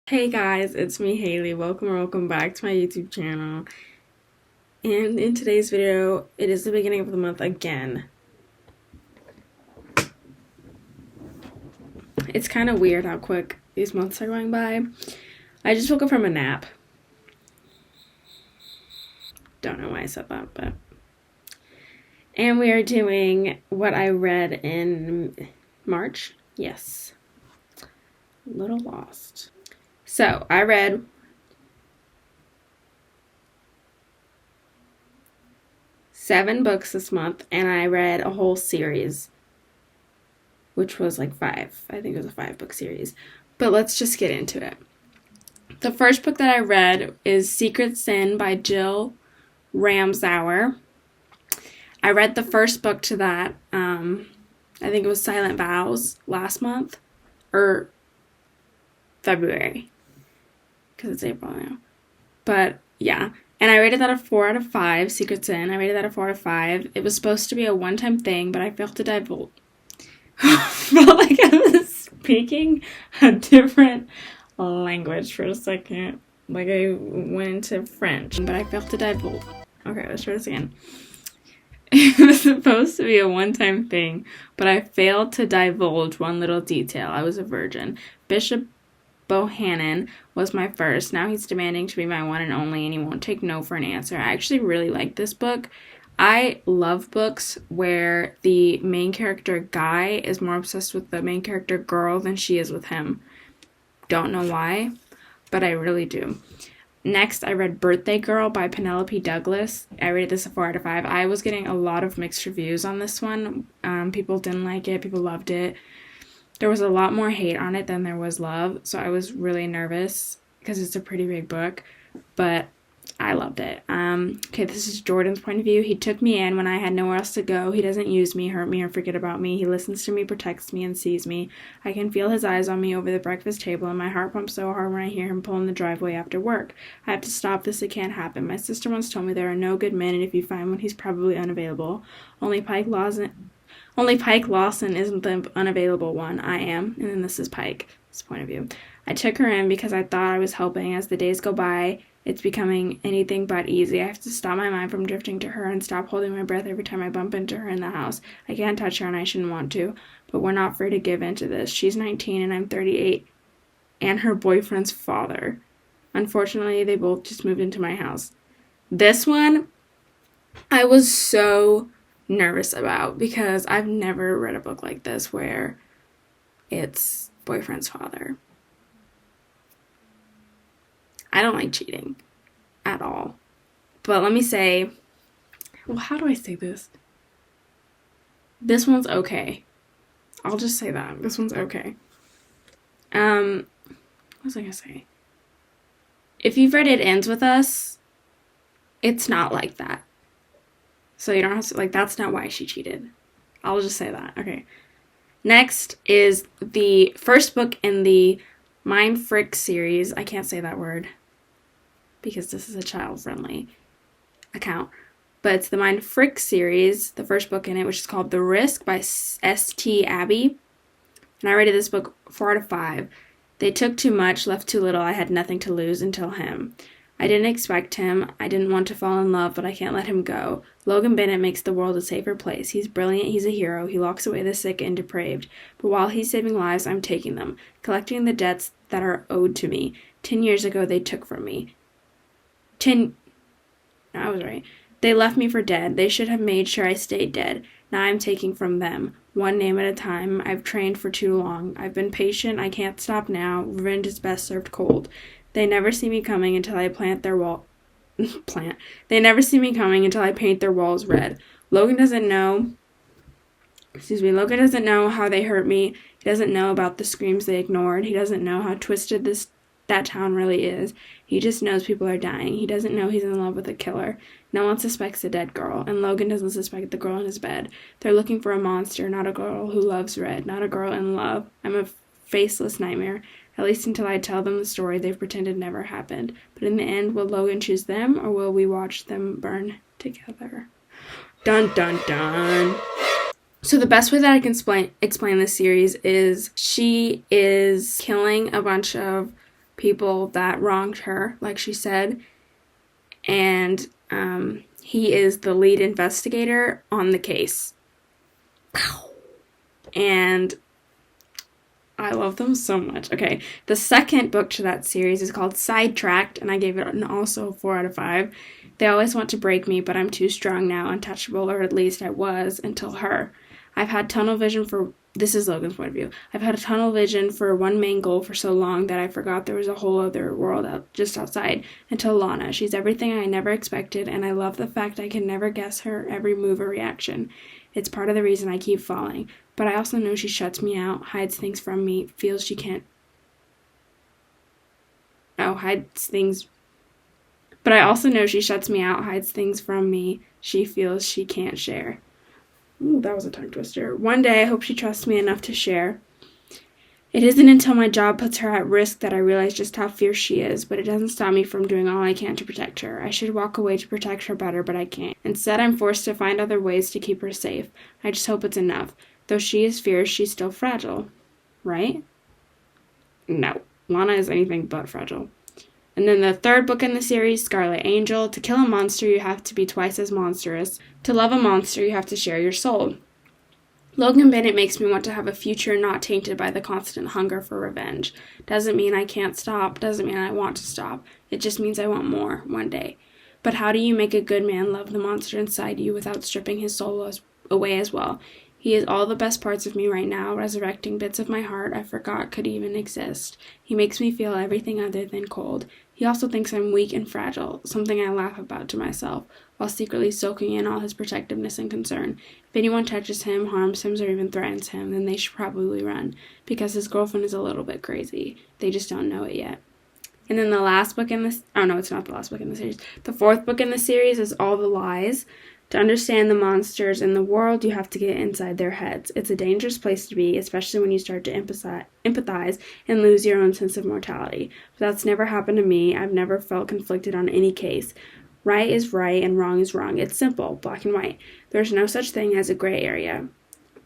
Hey guys, it's me Haley. Welcome back to my YouTube channel. And in today's video, it is the beginning of the month again. It's kind of weird how quick these months are going by. I just woke up from a nap. Don't know why I said that, but... And we are doing what I read in March. Yes. A little lost. So, I read seven books this month, and I read a whole series, which was like five. I think it was a 5-book series. But let's just get into it. The first book that I read is Secret Sin by Jill Ramsower. I read the first book to that, I think it was Silent Vows last month, or February, because it's April now. But yeah, and I rated that a 4 out of 5, Secret Sin. I rated that a 4 out of 5. It was supposed to be a one-time thing, but I failed to divulge. Felt like I was speaking a different language for a second. Like I went into French, but I failed to divulge. Okay, let's try this again. It was supposed to be a one-time thing, but I failed to divulge one little detail. I was a virgin. Bishop Bohannon was my first. Now he's demanding to be my one and only, and he won't take no for an answer. I actually really like this book. I love books where the main character guy is more obsessed with the main character girl than she is with him. Don't know why, but I really do. Next, I read Birthday Girl by Penelope Douglas. I rated this a 4 out of 5. I was getting a lot of mixed reviews on this one. People didn't like it. People loved it. There was a lot more hate on it than there was love, so I was really nervous because it's a pretty big book, but I loved it. Okay, this is Jordan's point of view. He took me in when I had nowhere else to go. He doesn't use me, hurt me, or forget about me. He listens to me, protects me, and sees me. I can feel his eyes on me over the breakfast table, and my heart pumps so hard when I hear him pull in the driveway after work. I have to stop this. It can't happen. My sister once told me there are no good men, and if you find one, he's probably unavailable. Only Pike Lawson isn't the unavailable one. I am. And then this is Pike's point of view. I took her in because I thought I was helping. As the days go by, it's becoming anything but easy. I have to stop my mind from drifting to her and stop holding my breath every time I bump into her in the house. I can't touch her and I shouldn't want to, but we're not free to give in to this. She's 19 and I'm 38, and her boyfriend's father. Unfortunately, they both just moved into my house. This one, I was so nervous about because I've never read a book like this where it's boyfriend's father. I don't like cheating at all. But let me say, well, how do I say this? This one's okay. I'll just say that. This one's okay. What was I gonna say? If you've read It Ends With Us, it's not like that. So you don't have to, like, that's not why she cheated. I'll just say that. Okay. Next is the first book in the Mindf series. I can't say that word because this is a child-friendly account. But it's the Mindf series, the first book in it, which is called The Risk by S.T. Abbey. And I rated this book 4 out of 5. They took too much, left too little. I had nothing to lose until him. I didn't expect him. I didn't want to fall in love, but I can't let him go. Logan Bennett makes the world a safer place. He's brilliant. He's a hero. He locks away the sick and depraved. But while he's saving lives, I'm taking them, collecting the debts that are owed to me. 10 years ago, they took from me. I was right. They left me for dead. They should have made sure I stayed dead. Now I'm taking from them, one name at a time. I've trained for too long. I've been patient. I can't stop now. Revenge is best served cold. They never see me coming until I They never see me coming until I paint their walls red. Logan doesn't know how they hurt me. He doesn't know about the screams they ignored. He doesn't know how twisted that town really is. He just knows people are dying. He doesn't know he's in love with a killer. No one suspects a dead girl, and Logan doesn't suspect the girl in his bed. They're looking for a monster, not a girl who loves red, not a girl in love. I'm a faceless nightmare. At least until I tell them the story they've pretended never happened. But in the end, will Logan choose them, or will we watch them burn together? Dun dun dun. So the best way that I can explain this series is she is killing a bunch of people that wronged her, like she said. And he is the lead investigator on the case. And I love them so much. Okay, the second book to that series is called Sidetracked, and I gave it also a 4 out of 5. They always want to break me, but I'm too strong now, untouchable, or at least I was until her. I've had tunnel vision for, this is Logan's point of view, I've had a tunnel vision for one main goal for so long that I forgot there was a whole other world just outside, until Lana. She's everything I never expected, and I love the fact I can never guess her every move or reaction. It's part of the reason I keep falling. But I also know she shuts me out, hides things from me, feels she can't... hides things... But I also know she shuts me out, hides things from me she feels she can't share. Ooh, that was a tongue twister. One day I hope she trusts me enough to share. It isn't until my job puts her at risk that I realize just how fierce she is, but it doesn't stop me from doing all I can to protect her. I should walk away to protect her better, but I can't. Instead, I'm forced to find other ways to keep her safe. I just hope it's enough. Though she is fierce, she's still fragile. Right? No. Lana is anything but fragile. And then the third book in the series, Scarlet Angel. To kill a monster, you have to be twice as monstrous. To love a monster, you have to share your soul. Logan Bennett makes me want to have a future not tainted by the constant hunger for revenge. Doesn't mean I can't stop. Doesn't mean I want to stop. It just means I want more one day. But how do you make a good man love the monster inside you without stripping his soul away as well? He is all the best parts of me right now, resurrecting bits of my heart I forgot could even exist. He makes me feel everything other than cold. He also thinks I'm weak and fragile, something I laugh about to myself, while secretly soaking in all his protectiveness and concern. If anyone touches him, harms him, or even threatens him, then they should probably run, because his girlfriend is a little bit crazy. They just don't know it yet. And then the last book in this... Oh, no, it's not the last book in the series. The fourth book in the series is All the Lies. To understand the monsters in the world, you have to get inside their heads. It's a dangerous place to be, especially when you start to empathize and lose your own sense of mortality. But that's never happened to me. I've never felt conflicted on any case. Right is right and wrong is wrong. It's simple, black and white. There's no such thing as a gray area.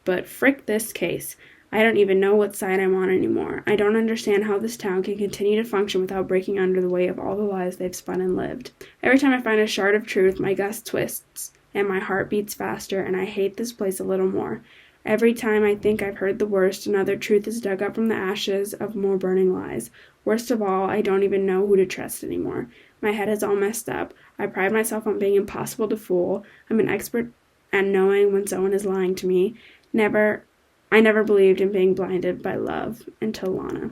But frick this case. I don't even know what side I'm on anymore. I don't understand how this town can continue to function without breaking under the weight of all the lies they've spun and lived. Every time I find a shard of truth, my gust twists, and my heart beats faster, and I hate this place a little more. Every time I think I've heard the worst, another truth is dug up from the ashes of more burning lies. Worst of all, I don't even know who to trust anymore. My head is all messed up. I pride myself on being impossible to fool. I'm an expert at knowing when someone is lying to me. I never believed in being blinded by love until Lana.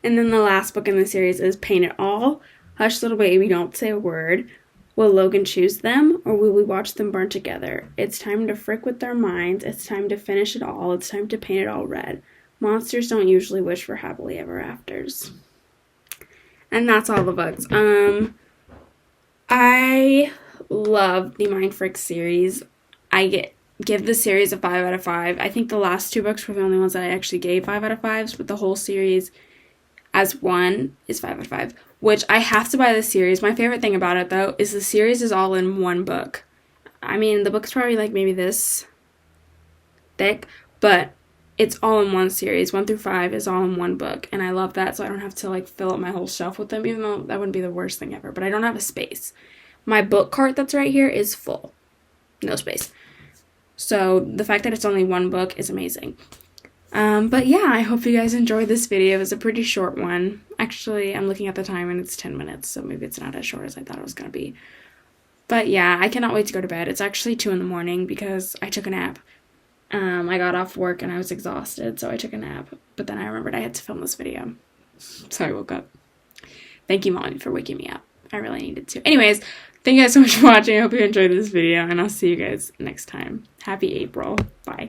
And then the last book in the series is Paint It All. Hush, little baby, don't say a word. Will Logan choose them, or will we watch them burn together? It's time to frick with their minds. It's time to finish it all. It's time to paint it all red. Monsters don't usually wish for happily ever afters. And that's all the books. I love the Mindf series. I give the series a 5 out of 5. I think the last 2 books were the only ones that I actually gave 5 out of 5s, but the whole series as one is 5 out of 5, which I have to buy the series. My favorite thing about it, though, is the series is all in one book. I mean, the book's probably like maybe this thick, but it's all in one series. 1 through 5 is all in one book, and I love that, so I don't have to like fill up my whole shelf with them, even though that wouldn't be the worst thing ever, but I don't have a space. My book cart that's right here is full. No space. So the fact that it's only one book is amazing. But yeah, I hope you guys enjoyed this video. It was a pretty short one. Actually, I'm looking at the time and it's 10 minutes, so maybe it's not as short as I thought it was going to be. But yeah, I cannot wait to go to bed. It's actually 2 in the morning because I took a nap. I got off work and I was exhausted, so I took a nap. But then I remembered I had to film this video, so I woke up. Thank you, Molly, for waking me up. I really needed to. Anyways, thank you guys so much for watching. I hope you enjoyed this video, and I'll see you guys next time. Happy April. Bye.